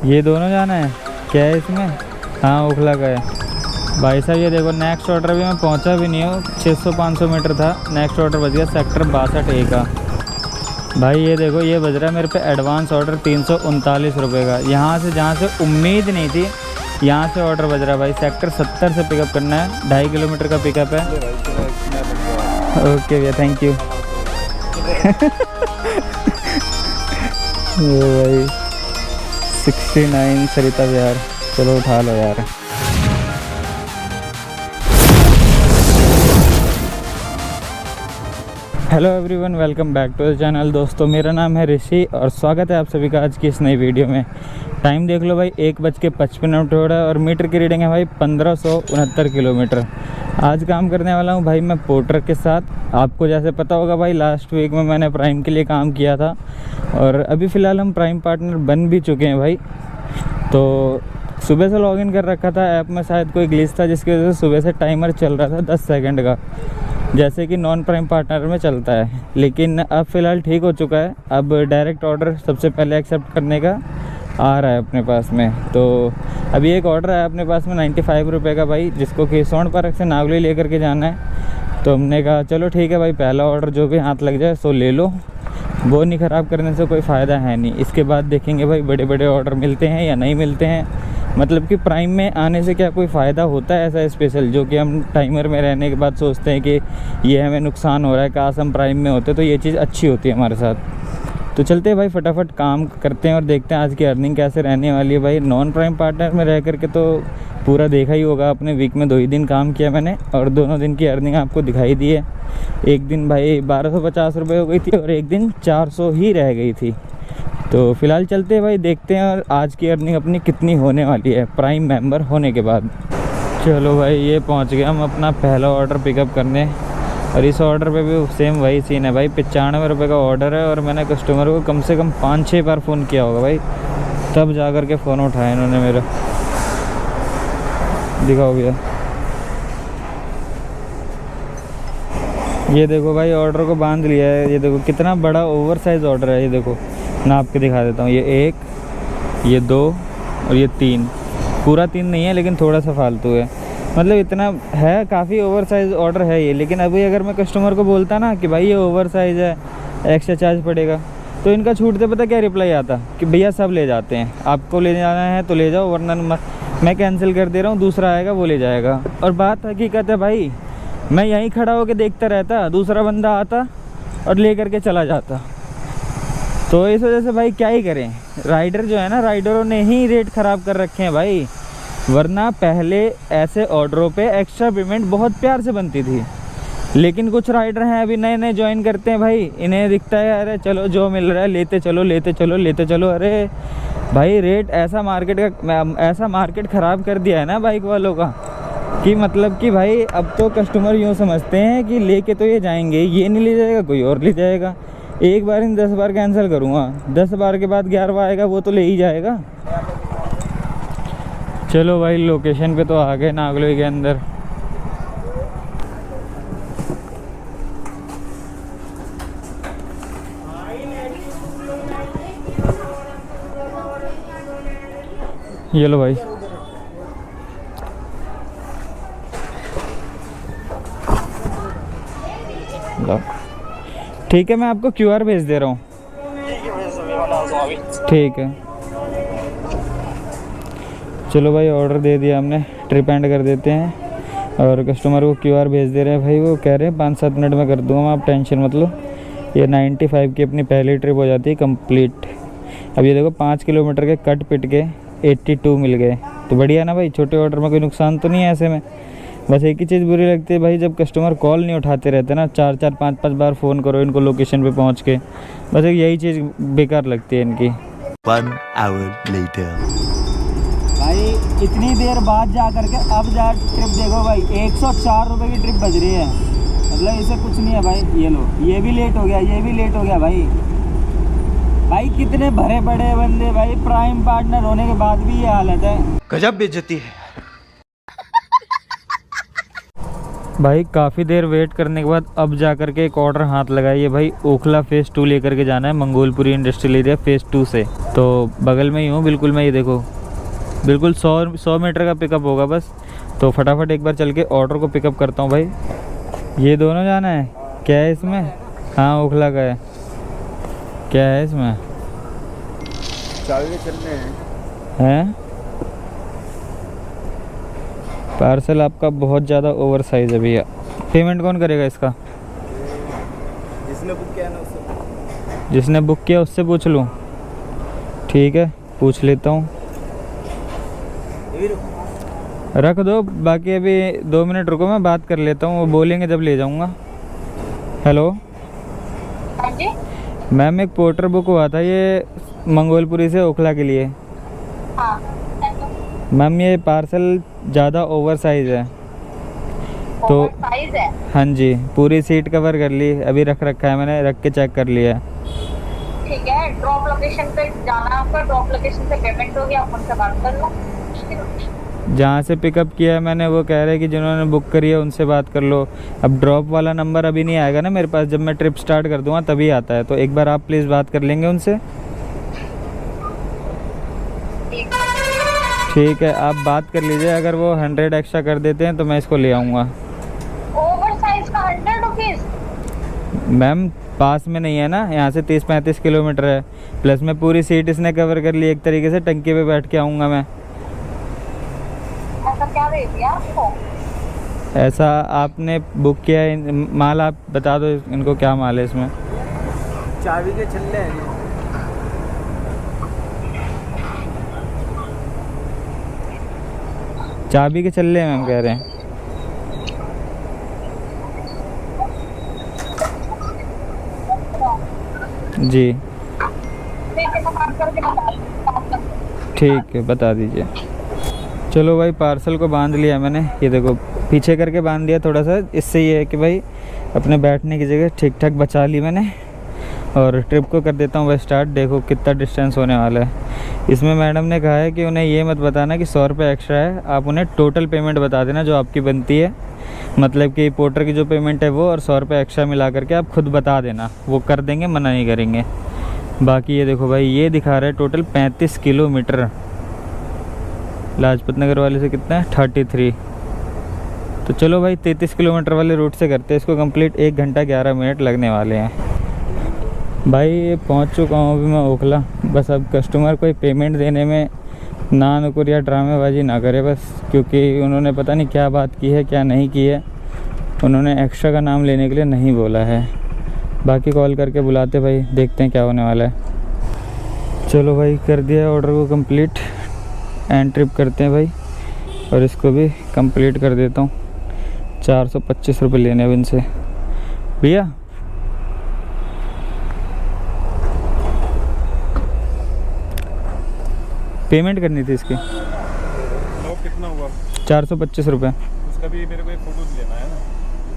ये दोनों जाना है क्या है इसमें? हाँ ओखला का है भाई साहब। ये देखो नेक्स्ट ऑर्डर भी मैं पहुंचा भी नहीं हूँ, 600-500 मीटर था। नेक्स्ट ऑर्डर बज गया सेक्टर 62A का। भाई ये देखो ये बज रहा है मेरे पे एडवांस ऑर्डर 339 रुपये का। यहाँ से जहाँ से उम्मीद नहीं थी, यहाँ से ऑर्डर बज रहा है भाई। सेक्टर 70 से पिकअप करना है, 2.5 किलोमीटर का पिकअप है। ओके भैया थैंक यू। भाई 69 सरिता विहार, चलो उठा लो यार। Hello everyone, welcome back to the channel. दोस्तों मेरा नाम है ऋषि और स्वागत है आप सभी का आज की इस नई वीडियो में। टाइम देख लो भाई 1:55 हो रहा है और मीटर की रीडिंग है भाई 1569 किलोमीटर। आज काम करने वाला हूँ भाई मैं पोर्टर के साथ। आपको जैसे पता होगा भाई लास्ट वीक में मैंने प्राइम के लिए काम किया था और अभी फ़िलहाल हम प्राइम पार्टनर बन भी चुके हैं भाई। तो सुबह से लॉगिन कर रखा था ऐप में, शायद कोई ग्लिच था जिसकी वजह से सुबह से टाइमर चल रहा था 10 सेकंड का, जैसे कि नॉन प्राइम पार्टनर में चलता है। लेकिन अब फ़िलहाल ठीक हो चुका है। अब डायरेक्ट ऑर्डर सबसे पहले एक्सेप्ट करने का आ रहा है अपने पास में। तो अभी एक ऑर्डर है अपने पास में 95 रुपये का भाई, जिसको कि सोन पार्क से नागली लेकर के जाना है। तो हमने कहा चलो ठीक है भाई, पहला ऑर्डर जो भी हाथ लग जाए सो ले लो, वो नहीं ख़राब करने से कोई फ़ायदा है नहीं। इसके बाद देखेंगे भाई बड़े बड़े ऑर्डर मिलते हैं या नहीं मिलते हैं। मतलब कि प्राइम में आने से क्या कोई फ़ायदा होता है ऐसा स्पेशल, जो कि हम टाइमर में रहने के बाद सोचते हैं कि ये हमें नुकसान हो रहा है, काश हम प्राइम में होते तो ये चीज़ अच्छी होती है हमारे साथ। तो चलते हैं भाई फटाफट काम करते हैं और देखते हैं आज की अर्निंग कैसे रहने वाली है भाई। नॉन प्राइम पार्टनर में रह करके तो पूरा देखा ही होगा अपने, वीक में 2 ही दिन काम किया मैंने और दोनों दिन की अर्निंग आपको दिखाई दी है। एक दिन भाई 1250 रुपये हो गई थी और एक दिन 400 ही रह गई थी। तो फिलहाल चलते हैं भाई, देखते हैं और आज की अर्निंग अपनी कितनी होने वाली है प्राइम मेंबर होने के बाद। चलो भाई ये पहुंच गए हम अपना पहला ऑर्डर पिकअप करने और इस ऑर्डर पे भी सेम वही सीन है भाई। 95 रुपये का ऑर्डर है और मैंने कस्टमर को कम से कम 5-6 बार फ़ोन किया होगा भाई, तब जा कर के फ़ोन उठाया इन्होंने मेरा। दिखाओ भैया, ये देखो भाई ऑर्डर को बांध लिया है। ये देखो कितना बड़ा ओवर साइज़ ऑर्डर है। ये देखो नाप के दिखा देता हूँ, ये 1, ये 2 और ये 3। पूरा 3 नहीं है लेकिन थोड़ा सा फालतू है, मतलब इतना है, काफ़ी ओवर साइज़ ऑर्डर है ये। लेकिन अभी अगर मैं कस्टमर को बोलता ना कि भाई ये ओवर साइज़ है, एक्स्ट्रा चार्ज पड़ेगा, तो इनका छूटते पता क्या रिप्लाई आता कि भैया सब ले जाते हैं, आपको ले जाना है तो ले जाओ वरना मैं कैंसिल कर दे रहा हूँ, दूसरा आएगा वो ले जाएगा। और बात हकीकत है भाई, मैं यहीं खड़ा होकर देखता रहता, दूसरा बंदा आता और ले करके चला जाता। तो इस वजह से भाई क्या ही करें, राइडर जो है ना, राइडरों ने ही रेट ख़राब कर रखे हैं भाई। वरना पहले ऐसे ऑर्डरों पे एक्स्ट्रा पेमेंट बहुत प्यार से बनती थी। लेकिन कुछ राइडर हैं अभी नए नए ज्वाइन करते हैं भाई, इन्हें दिखता है अरे चलो जो मिल रहा है लेते चलो लेते चलो लेते चलो। अरे भाई रेट ऐसा मार्केट ख़राब कर दिया है ना बाइक वालों का कि मतलब कि भाई अब तो कस्टमर यूँ समझते हैं कि लेके तो ये जाएंगे, ये नहीं ले जाएगा कोई और ले जाएगा। एक बार इन 10 बार कैंसिल करूँगा, 10 बार के बाद 11वां आएगा वो तो ले ही जाएगा। चलो भाई लोकेशन पे तो आ गए नागलोई के अंदर। ये लो भाई, लो ठीक है, मैं आपको QR भेज दे रहा हूँ। ठीक है चलो भाई ऑर्डर दे दिया हमने, ट्रिप एंड कर देते हैं और कस्टमर को QR भेज दे रहे हैं भाई। वो कह रहे हैं 5-7 मिनट में कर दूँगा, आप टेंशन मत लो। ये 95 की अपनी पहली ट्रिप हो जाती है कंप्लीट। अब ये देखो 5 किलोमीटर के कट पिट के 82 मिल गए, तो बढ़िया ना भाई, छोटे ऑर्डर में कोई नुकसान तो नहीं है ऐसे में। बस एक ही चीज़ बुरी लगती है भाई, जब कस्टमर कॉल नहीं उठाते रहते ना, 4-4 5-5 बार फ़ोन करो इनको लोकेशन पे पहुंच के, बस एक यही चीज़ बेकार लगती है इनकी। 1 hour later भाई इतनी देर बाद जा करके अब जा ट्रिप देखो भाई, 104 रुपये की ट्रिप बज रही है, मतलब इसे कुछ नहीं है भाई। ये लो ये भी लेट हो गया, ये भी लेट हो गया भाई। भाई कितने भरे पड़े बंदे भाई, प्राइम पार्टनर होने के बाद भी ये हालत है, गजब बेइज्जती है। भाई काफ़ी देर वेट करने के बाद अब जा कर के एक ऑर्डर हाथ लगाइए भाई। ओखला फेज़ 2 लेकर के जाना है मंगोलपुरी इंडस्ट्रियल एरिया फेज़ 2 से। तो बगल में ही हूँ बिल्कुल मैं, ये देखो बिल्कुल 100 मीटर का पिकअप होगा बस। तो फटाफट एक बार चल के ऑर्डर को पिकअप करता हूँ भाई। ये दोनों जाना है क्या है इसमें? हाँ ओखला का है। क्या है इसमें? चाबी के चलने हैं। पार्सल आपका बहुत ज़्यादा ओवर साइज़ है भैया। पेमेंट कौन करेगा इसका? जिसने बुक किया ना उससे। जिसने बुक किया उससे पूछ लूँ? ठीक है पूछ लेता हूँ। रख दो, बाकी अभी 2 मिनट रुको, मैं बात कर लेता हूँ, वो बोलेंगे जब ले जाऊँगा। हेलो हाँ जी। मैम, एक पोर्टर बुक हुआ था ये मंगोलपुरी से ओखला के लिए। हाँ मैम ये पार्सल ज़्यादा ओवर साइज़ है तो साइज है। हाँ जी, पूरी सीट कवर कर ली, अभी रख रखा है मैंने, रख के चेक कर लिया है। ठीक है, ड्रॉप लोकेशन पे जाना है आपका, ड्रॉप लोकेशन से पेमेंट होगी, आप उनसे बात कर लो। जहाँ से पिकअप किया है मैंने वो कह रहे हैं कि जिन्होंने बुक करी है उनसे बात कर लो। अब ड्रॉप वाला नंबर अभी नहीं आएगा ना मेरे पास, जब मैं ट्रिप स्टार्ट कर दूँगा तभी आता है। तो एक बार आप प्लीज़ बात कर लेंगे उनसे? ठीक है आप बात कर लीजिए, अगर वो 100 एक्स्ट्रा कर देते हैं तो मैं इसको ले आऊँगा। ओवर साइज का 100 रुपीज़? मैम पास में नहीं है ना, यहाँ से 30-35 किलोमीटर है, प्लस में पूरी सीट इसने कवर कर ली एक तरीके से, टंकी पे बैठ के आऊँगा मैं। ऐसा क्या दे दिया आपको? ऐसा आपने बुक किया है माल, आप बता दो इनको क्या माल है इसमें। चाबी के छल्ले हैं। चाबी के चल्ले हैं मैम कह रहे हैं। जी ठीक है बता दीजिए। चलो भाई पार्सल को बांध लिया मैंने, ये देखो पीछे करके बांध दिया थोड़ा सा, इससे ये है कि भाई अपने बैठने की जगह ठीक ठाक बचा ली मैंने। और ट्रिप को कर देता हूँ भाई स्टार्ट। देखो कितना डिस्टेंस होने वाला है। इसमें मैडम ने कहा है कि उन्हें ये मत बताना कि 100 रुपये एक्स्ट्रा है, आप उन्हें टोटल पेमेंट बता देना जो आपकी बनती है, मतलब कि पोर्टर की जो पेमेंट है वो और 100 रुपये एक्स्ट्रा मिला करके आप खुद बता देना, वो कर देंगे, मना नहीं करेंगे। बाकी ये देखो भाई ये दिखा रहा है टोटल 35 किलोमीटर, लाजपत नगर वाले से कितना है 33। तो चलो भाई 33 किलोमीटर वाले रूट से करते हैं इसको कंप्लीट। 1 घंटा 11 मिनट लगने वाले हैं भाई। ये पहुंच चुका हूँ अभी मैं ओखला। बस अब कस्टमर को पेमेंट देने में ना नुकुर या ड्रामेबाजी ना करे बस, क्योंकि उन्होंने पता नहीं क्या बात की है क्या नहीं की है, उन्होंने एक्स्ट्रा का नाम लेने के लिए नहीं बोला है। बाकी कॉल करके बुलाते भाई, देखते हैं क्या होने वाला है। चलो भाई कर दिया ऑर्डर को कंप्लीट, एंड ट्रिप करते हैं भाई और इसको भी कंप्लीट कर देता हूँ। 425 रुपये लेने अब इनसे। भैया पेमेंट करनी थी इसकी। कितना हुआ? 425 रुपये। उसका भी मेरे को एक फ़ोटो लेना है ना,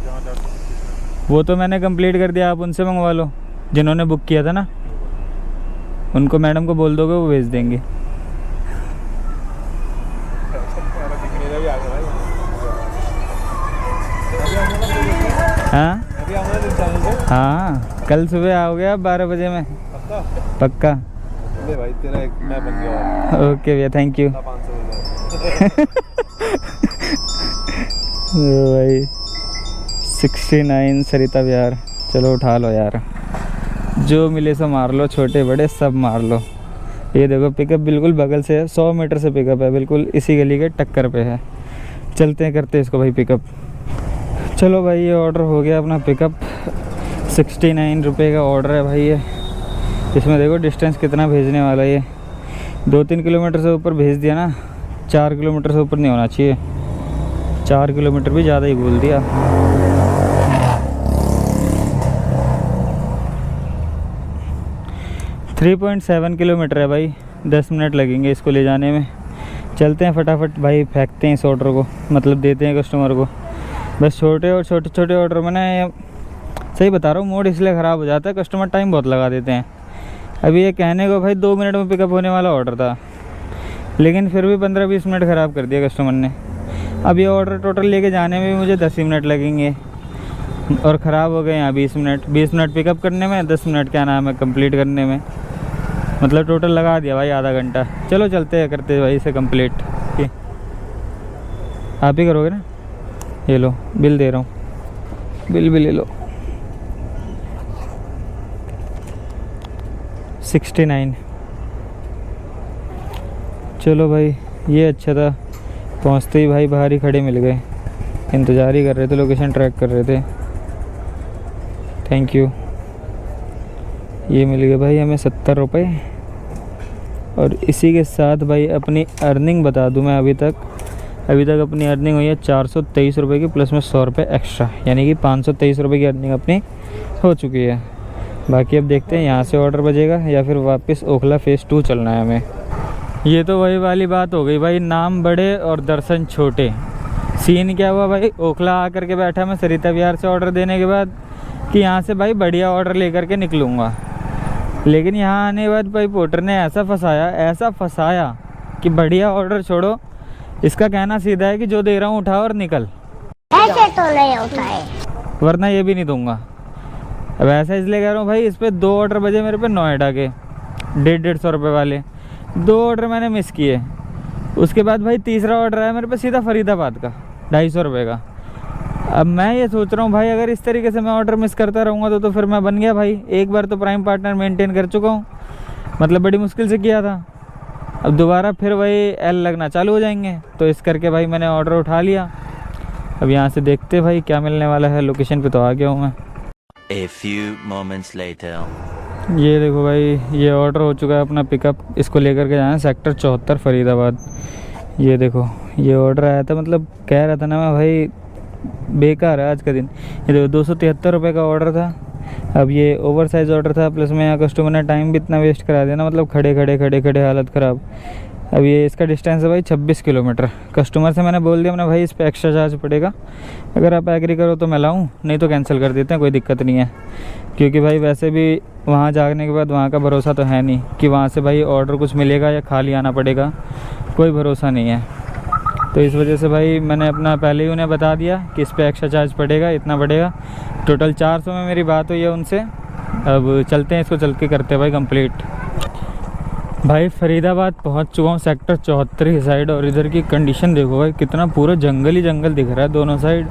जहाँ 425। वो तो मैंने कंप्लीट कर दिया, आप उनसे मंगवा लो जिन्होंने बुक किया था ना, उनको मैडम को बोल दोगे वो भेज देंगे। हाँ हाँ कल सुबह आओगे आप 12 बजे में? पक्का? ले भाई तेरा एक मैं बन गया। ओके भैया थैंक यू। 500 भाई 69 सरिता विहार। चलो उठा लो यार, जो मिले सो मार लो, छोटे बड़े सब मार लो। ये देखो पिकअप बिल्कुल बगल से है, 100 मीटर से पिकअप है, बिल्कुल इसी गली के टक्कर पे है। चलते हैं करते हैं इसको भाई पिकअप। चलो भाई ये ऑर्डर हो गया अपना पिकअप। 69 रुपये का ऑर्डर है भाई ये। इसमें देखो डिस्टेंस कितना भेजने वाला है ये, 2-3 किलोमीटर से ऊपर भेज दिया ना, 4 किलोमीटर से ऊपर नहीं होना चाहिए। 4 किलोमीटर भी ज़्यादा ही बोल दिया। .7 किलोमीटर है भाई, 10 मिनट लगेंगे इसको ले जाने में। चलते हैं फटाफट भाई, फेंकते हैं इस ऑर्डर को, मतलब देते हैं कस्टमर को। बस छोटे छोटे ऑर्डर में ना, सही बता रहा हूँ, मूड इसलिए ख़राब हो जाता है, कस्टमर टाइम बहुत लगा देते हैं। अभी ये कहने को भाई 2 मिनट में पिकअप होने वाला ऑर्डर था, लेकिन फिर भी 15-20 मिनट ख़राब कर दिया कस्टमर ने। अब ये ऑर्डर टोटल लेके जाने में भी मुझे 10 ही मिनट लगेंगे और ख़राब हो गए यहाँ 20 मिनट पिकअप करने में, 10 मिनट क्या नाम है कंप्लीट करने में, मतलब टोटल लगा दिया भाई आधा घंटा। चलो चलते हैं, करते हैं भाई इसे कंप्लीट। आप ही करोगे ना? ये लो बिल दे रहा हूँ, बिल भी ले लो। 69। चलो भाई ये अच्छा था, पहुँचते ही भाई बाहर ही खड़े मिल गए, इंतज़ार ही कर रहे थे, लोकेशन ट्रैक कर रहे थे। Thank you. ये मिल गए भाई हमें 70 रुपये। और इसी के साथ भाई अपनी अर्निंग बता दूं मैं, अभी तक अपनी अर्निंग हुई है 423 रुपये की, प्लस में 100 रुपये एक्स्ट्रा, यानी कि 523 रुपये की अर्निंग अपनी हो चुकी है। बाकी अब देखते हैं यहाँ से ऑर्डर बजेगा या फिर वापस ओखला फेज़ 2 चलना है हमें। ये तो वही वाली बात हो गई भाई, नाम बड़े और दर्शन छोटे। सीन क्या हुआ भाई, ओखला आकर के बैठा मैं सरिता विहार से ऑर्डर देने के बाद कि यहाँ से भाई बढ़िया ऑर्डर लेकर के निकलूँगा, लेकिन यहाँ आने के बाद भाई पोर्टर ने ऐसा फंसाया कि बढ़िया ऑर्डर छोड़ो, इसका कहना सीधा है कि जो दे रहा हूँ उठाओ और निकल। ऐसे तो नहीं होता है, वरना ये भी नहीं दूंगा। अब ऐसा इसलिए कह रहा हूँ भाई, इस पर 2 ऑर्डर बजे मेरे पे नोएडा के 150 रुपये वाले, 2 ऑर्डर मैंने मिस किए। उसके बाद भाई तीसरा ऑर्डर आया मेरे पे सीधा फरीदाबाद का 250 रुपये का। अब मैं ये सोच रहा हूँ भाई, अगर इस तरीके से मैं ऑर्डर मिस करता रहूँगा तो फिर मैं बन गया भाई। एक बार तो प्राइम पार्टनर मेंटेन कर चुका हूँ, मतलब बड़ी मुश्किल से किया था, अब दोबारा फिर वही एल लगना चालू हो जाएंगे। तो इस करके भाई मैंने ऑर्डर उठा लिया। अब यहाँ से देखते भाई क्या मिलने वाला है। लोकेशन पे तो आ गया हूँ मैं। A few moments later. ये देखो भाई, ये ऑर्डर हो चुका है अपना पिकअप, इसको लेकर के जाना है सेक्टर 74 फरीदाबाद। ये देखो ये ऑर्डर आया था, मतलब कह रहा था ना मैं भाई बेकार है आज का दिन। ये देखो 273 रुपये का ऑर्डर था। अब ये ओवर साइज़ ऑर्डर था, प्लस में यहाँ कस्टमर ने टाइम भी इतना वेस्ट करा दिया ना, मतलब खड़े खड़े हालत ख़राब। अब ये इसका डिस्टेंस है भाई 26 किलोमीटर। कस्टमर से मैंने बोल दिया, मैंने भाई इस पर एक्स्ट्रा चार्ज पड़ेगा, अगर आप एग्री करो तो मैं लाऊं, नहीं तो कैंसिल कर देते हैं, कोई दिक्कत नहीं है। क्योंकि भाई वैसे भी वहाँ जाने के बाद वहाँ का भरोसा तो है नहीं कि वहाँ से भाई ऑर्डर कुछ मिलेगा या खाली आना पड़ेगा, कोई भरोसा नहीं है। तो इस वजह से भाई मैंने अपना पहले ही उन्हें बता दिया कि इस पर एक्स्ट्रा चार्ज पड़ेगा, इतना पड़ेगा। टोटल 400 में मेरी बात हुई है उनसे। अब चलते हैं, इसको चल के करते हैं भाई कंप्लीट। भाई फरीदाबाद पहुंच चुका हूँ सेक्टर 74 की साइड, और इधर की कंडीशन देखो भाई, कितना पूरा जंगल ही जंगल दिख रहा है दोनों साइड।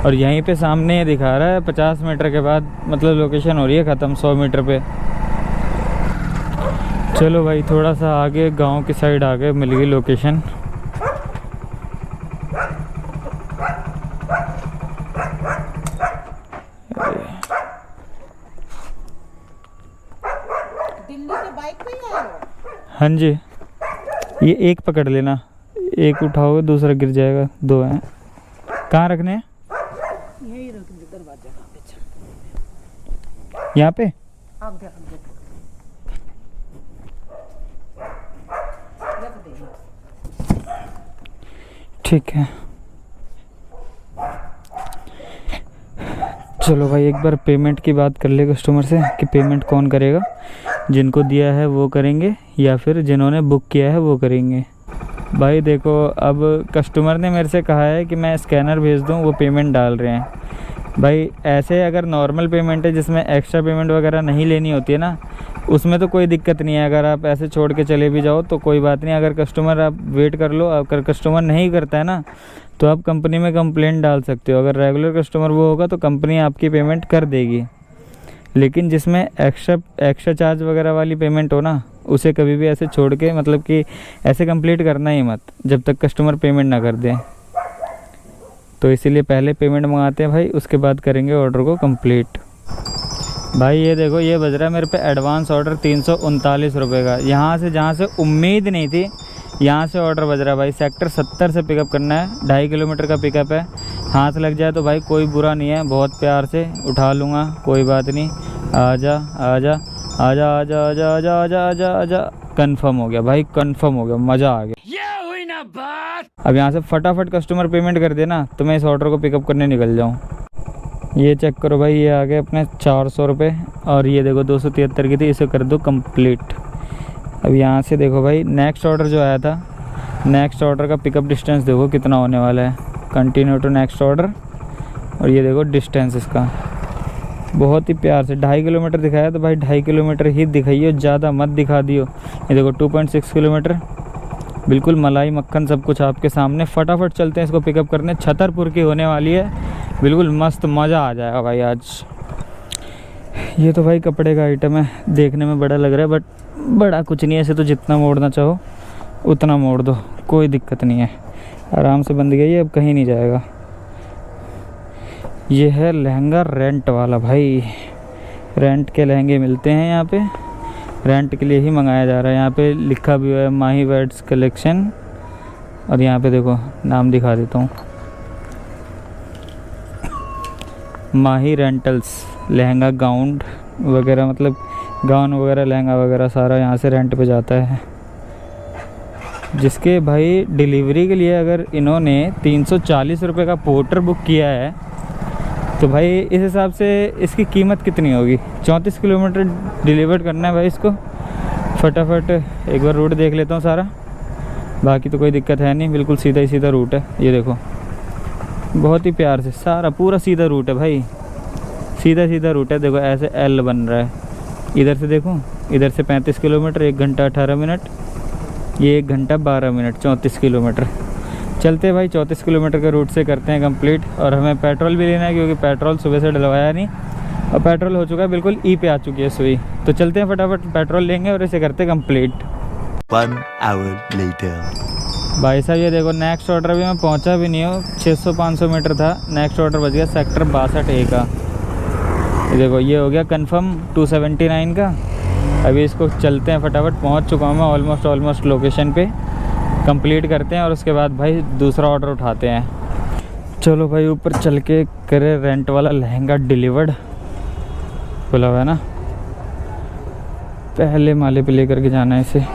और यहीं पे सामने ये दिखा रहा है 50 मीटर के बाद मतलब लोकेशन हो रही है ख़त्म 100 मीटर पे। चलो भाई थोड़ा सा आगे गांव की साइड आ गए, मिल गई लोकेशन। हाँ जी, ये एक पकड़ लेना, एक उठाओगे दूसरा गिर जाएगा, 2 हैं। कहाँ रखने हैं? यही रख दे दरवाजा पे। यहाँ पे आगे रख दे। ठीक है। चलो भाई एक बार पेमेंट की बात कर ले कस्टमर से कि पेमेंट कौन करेगा। जिनको दिया है वो करेंगे या फिर जिन्होंने बुक किया है वो करेंगे। भाई देखो, अब कस्टमर ने मेरे से कहा है कि मैं स्कैनर भेज दूं, वो पेमेंट डाल रहे हैं। भाई ऐसे अगर नॉर्मल पेमेंट है जिसमें एक्स्ट्रा पेमेंट वगैरह नहीं लेनी होती है ना, उसमें तो कोई दिक्कत नहीं है। अगर आप ऐसे छोड़ के चले भी जाओ तो कोई बात नहीं। अगर कस्टमर आप वेट कर लो, अगर कस्टमर नहीं करता है ना तो आप कंपनी में कंप्लेंट डाल सकते हो। अगर रेगुलर कस्टमर वो होगा तो कंपनी आपकी पेमेंट कर देगी। लेकिन जिसमें एक्स्ट्रा चार्ज वगैरह वाली पेमेंट हो ना, उसे कभी भी ऐसे छोड़ के मतलब कि ऐसे कंप्लीट करना ही मत जब तक कस्टमर पेमेंट ना कर दे। तो इसीलिए पहले पेमेंट मंगाते हैं भाई, उसके बाद करेंगे ऑर्डर को कंप्लीट। भाई ये देखो, ये बज रहा है मेरे पे एडवांस ऑर्डर 339 रुपये का। यहाँ से जहाँ से उम्मीद नहीं थी, यहाँ से ऑर्डर बज रहा है भाई। सेक्टर 70 से पिकअप करना है, 2.5 किलोमीटर का पिकअप है। हाथ लग जाए तो भाई कोई बुरा नहीं है, बहुत प्यार से उठा लूँगा, कोई बात नहीं। आजा आजा आजा आजा आजा आजा आजा आजा आजा। कन्फर्म हो गया भाई, कन्फर्म हो गया, मज़ा आ गया। ये हुई ना बात। अब यहाँ से फटाफट कस्टमर पेमेंट कर देना तो मैं इस ऑर्डर को पिकअप करने निकल जाऊँ। ये चेक करो भाई, ये आ गए अपने 400 रुपये। और ये देखो 273 की थी, इसे कर दो कंप्लीट। अब यहाँ से देखो भाई, नेक्स्ट ऑर्डर जो आया था नेक्स्ट ऑर्डर का पिकअप डिस्टेंस देखो कितना होने वाला है। कंटिन्यू टू नेक्स्ट ऑर्डर, और ये देखो डिस्टेंस इसका बहुत ही प्यार से 2.5 किलोमीटर दिखाया, तो भाई 2.5 किलोमीटर ही दिखाइए, ज़्यादा मत दिखा दियो। ये देखो 2.6 किलोमीटर, बिल्कुल मलाई मक्खन सब कुछ आपके सामने। फटाफट चलते हैं इसको पिकअप करने। छतरपुर की होने वाली है, बिल्कुल मस्त, मज़ा आ जाएगा भाई आज। ये तो भाई कपड़े का आइटम है, देखने में बड़ा लग रहा है बट बड़ा कुछ नहीं है। ऐसे तो जितना मोड़ना चाहो उतना मोड़ दो, कोई दिक्कत नहीं है, आराम से बंद गई है, अब कहीं नहीं जाएगा। ये है लहंगा रेंट वाला भाई, रेंट के लहंगे मिलते हैं यहाँ पे, रेंट के लिए ही मंगाया जा रहा है। यहाँ पे लिखा भी हुआ है माही वेड्स कलेक्शन, और यहाँ पे देखो नाम दिखा देता हूँ, माही रेंटल्स। लहंगा गाउन वगैरह, मतलब गाउन वगैरह लहंगा वगैरह सारा यहाँ से रेंट पे जाता है। जिसके भाई डिलीवरी के लिए अगर इन्होंने 340 रुपये का पोर्टर बुक किया है, तो भाई इस हिसाब से इसकी कीमत कितनी होगी। 34 किलोमीटर डिलीवर करना है भाई इसको। फटाफट एक बार रूट देख लेता हूँ सारा, बाकी तो कोई दिक्कत है नहीं, बिल्कुल सीधा ही सीधा रूट है। ये देखो बहुत ही प्यार से सारा पूरा सीधा रूट है भाई, सीधा सीधा रूट है। देखो ऐसे एल बन रहा है, इधर से देखो, इधर से 35 किलोमीटर 1 घंटा 18 मिनट, ये 1 घंटा 12 मिनट, 34 किलोमीटर। चलते हैं भाई 34 किलोमीटर के रूट से करते हैं कंप्लीट। और हमें पेट्रोल भी लेना है क्योंकि पेट्रोल सुबह से डलवाया नहीं, और पेट्रोल हो चुका है बिल्कुल ई पे आ चुकी है सुई। तो चलते हैं फटाफट पेट्रोल लेंगे और इसे करते हैं कंप्लीट। 1 hour later. भाई साहब ये देखो नेक्स्ट ऑर्डर अभी मैं पहुंचा भी नहीं हूँ, 600-500 मीटर था, नेक्स्ट ऑर्डर बच गया सेक्टर 62A का। ये देखो ये हो गया कंफर्म 279 का। अभी इसको चलते हैं फटाफट, पहुंच चुका हूँ मैं ऑलमोस्ट लोकेशन पे। कंप्लीट करते हैं और उसके बाद भाई दूसरा ऑर्डर उठाते हैं। चलो भाई ऊपर चल के करे रेंट वाला लहंगा डिलीवर्ड, बोला हुआ है ना, पहले माले पे लेकर के जाना है इसे।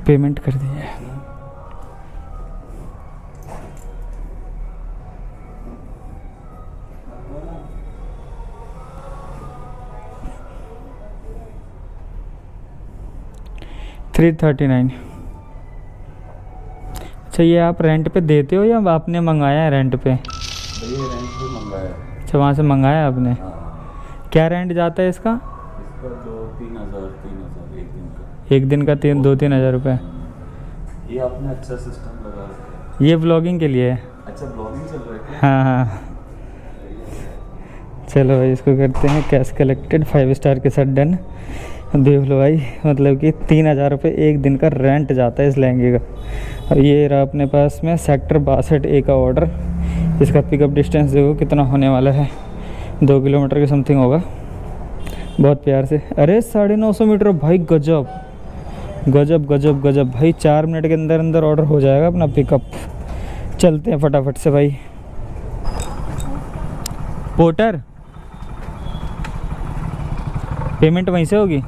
पेमेंट कर दीजिए। $339। अच्छा ये आप रेंट पे देते हो या आपने मंगाया है रेंट पे? ये रेंट पे मंगाया है। अच्छा वहाँ से मंगाया आपने। हाँ। क्या रेंट जाता है इसका? इसका 2-3 हज़ार एक दिन का। एक दिन का 2-3 हज़ार रुपये। ये आपने अच्छा सिस्टम लगा रखा है। ये व्लॉगिंग के लिए है। अच्छा ब्लॉगिंग चल रहा है। हाँ हाँ चलो भाई इसको करते हैं कैश कलेक्टेड 5 स्टार के साथ डन। देख लो भाई, मतलब कि 3000 रुपये एक दिन का रेंट जाता है इस लहंगे का। और ये रहा अपने पास में सेक्टर 62A का ऑर्डर। इसका पिकअप डिस्टेंस देखो कितना होने वाला है, 2 किलोमीटर के समथिंग होगा। बहुत प्यार से, अरे 950 मीटर भाई, गजब गजब गजब गजब भाई। 4 मिनट के अंदर अंदर ऑर्डर हो जाएगा अपना पिकअप। चलते हैं फटाफट से भाई। पोर्टर पेमेंट वहीं से होगी?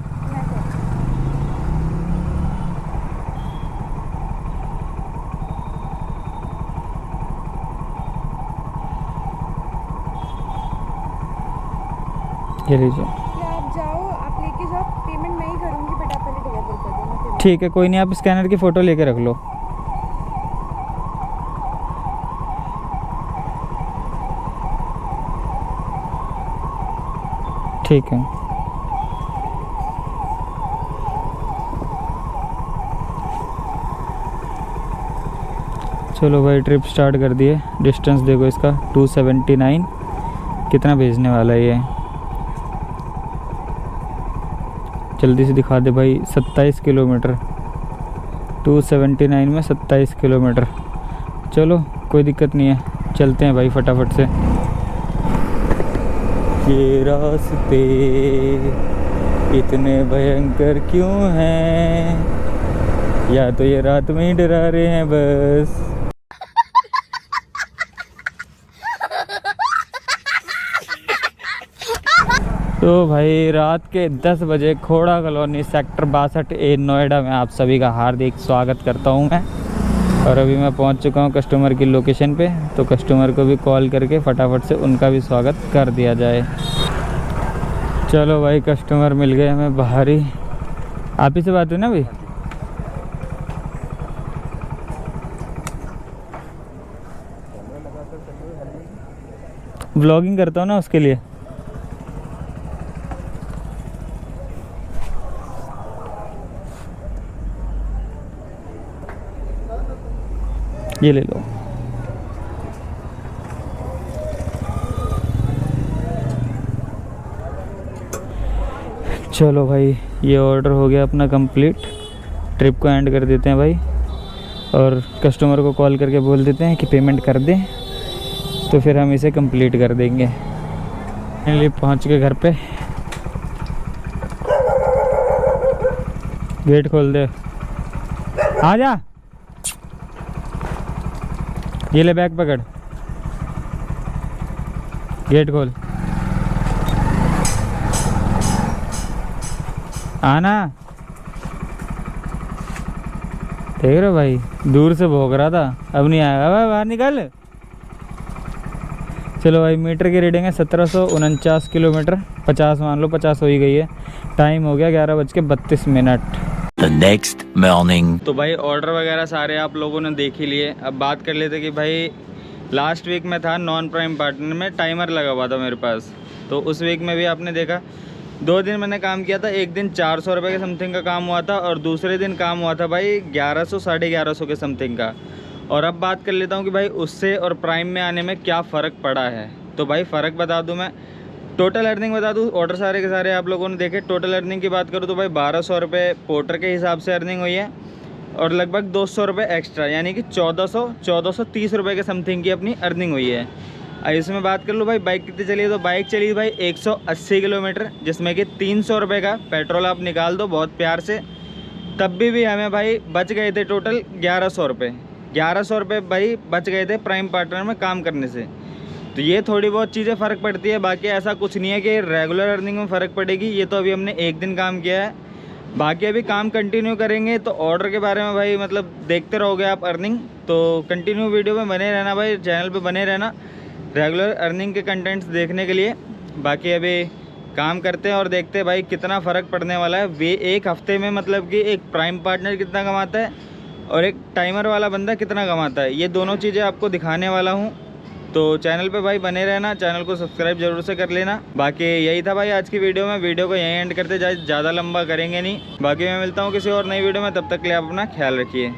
ये लीजिए। आप जाओ, आप लेके जाओ, पेमेंट मैं ही करूँगी, बट आप पहले डिलीवर कर देना। ठीक है कोई नहीं, आप स्कैनर की फ़ोटो लेके रख लो। ठीक है चलो भाई ट्रिप स्टार्ट कर दिए। डिस्टेंस देखो इसका 279, कितना भेजने वाला है ये, जल्दी से दिखा दे भाई। 27 किलोमीटर, 279 में 27 किलोमीटर। चलो कोई दिक्कत नहीं है, चलते हैं भाई फटाफट से। ये रास्ते इतने भयंकर क्यों हैं, या तो ये रात में ही डरा रहे हैं बस। तो भाई रात के 10 बजे खोड़ा कॉलोनी सेक्टर 62A नोएडा में आप सभी का हार्दिक स्वागत करता हूं मैं। और अभी मैं पहुंच चुका हूं कस्टमर की लोकेशन पे, तो कस्टमर को भी कॉल करके फटाफट से उनका भी स्वागत कर दिया जाए। चलो भाई कस्टमर मिल गए हमें बाहर ही, आप ही से बात हुई ना भाई? व्लॉगिंग करता हूँ ना उसके लिए। ये ले लो। चलो भाई, ये ऑर्डर हो गया अपना कंप्लीट। ट्रिप को एंड कर देते हैं भाई, और कस्टमर को कॉल करके बोल देते हैं कि पेमेंट कर दें, तो फिर हम इसे कंप्लीट कर देंगे। फाइनली पहुंच गए घर पे। गेट खोल दे, आ जा। ये ले बैग पकड़, गेट खोल, आना। देख रहे हो भाई, दूर से भौंक रहा था, अब नहीं आएगा भाई, बाहर निकल। चलो भाई, मीटर की रीडिंग है 1749 किलोमीटर, 50 मान लो, 50 हो ही गई है। टाइम हो गया 11:32। The next morning. तो भाई ऑर्डर वगैरह सारे आप लोगों ने देख ही लिए। अब बात कर लेते कि भाई लास्ट वीक में था नॉन प्राइम पार्टनर में, टाइमर लगा हुआ था मेरे पास। तो उस वीक में भी आपने देखा 2 दिन मैंने काम किया था। एक दिन 400 रुपये के समथिंग का काम हुआ था, और दूसरे दिन काम हुआ था भाई 1100 साढ़े 1100 के समथिंग का। और अब बात कर लेता हूँ कि भाई उससे और प्राइम में आने में क्या फ़र्क पड़ा है। तो भाई फ़र्क बता दूँ मैं, टोटल अर्निंग बता दूँ। ऑर्डर सारे के सारे आप लोगों ने देखे। टोटल अर्निंग की बात करूँ तो भाई 1200 रुपये पोर्टर के हिसाब से अर्निंग हुई है, और लगभग 200 रुपये एक्स्ट्रा, यानी कि 1430 रुपये के समथिंग की अपनी अर्निंग हुई है। इसमें बात कर लो भाई बाइक कितनी चली है, तो बाइक चली भाई 180 किलोमीटर, जिसमें कि 300 रुपये का पेट्रोल आप निकाल दो बहुत प्यार से। तब भी हमें भाई बच गए थे टोटल 1100 रुपये। 1100 रुपये भाई बच गए थे प्राइम पार्टनर में काम करने से। तो ये थोड़ी बहुत चीज़ें फ़र्क पड़ती है, बाकी ऐसा कुछ नहीं है कि रेगुलर अर्निंग में फ़र्क पड़ेगी। ये तो अभी हमने एक दिन काम किया है, बाकी अभी काम कंटिन्यू करेंगे। तो ऑर्डर के बारे में भाई मतलब देखते रहोगे आप अर्निंग, तो कंटिन्यू वीडियो में बने रहना भाई, चैनल पे बने रहना रेगुलर अर्निंग के कंटेंट्स देखने के लिए। बाकी अभी काम करते हैं और देखते हैं भाई कितना फ़र्क पड़ने वाला है। वे एक हफ्ते में मतलब कि एक प्राइम पार्टनर कितना कमाता है और एक टाइमर वाला बंदा कितना कमाता है, ये दोनों चीज़ें आपको दिखाने वाला हूँ। तो चैनल पे भाई बने रहना, चैनल को सब्सक्राइब जरूर से कर लेना। बाकी यही था भाई आज की वीडियो में। वीडियो को यहीं एंड करते, ज़्यादा लंबा करेंगे नहीं। बाकी मैं मिलता हूँ किसी और नई वीडियो में, तब तक के लिए आप अपना ख्याल रखिए।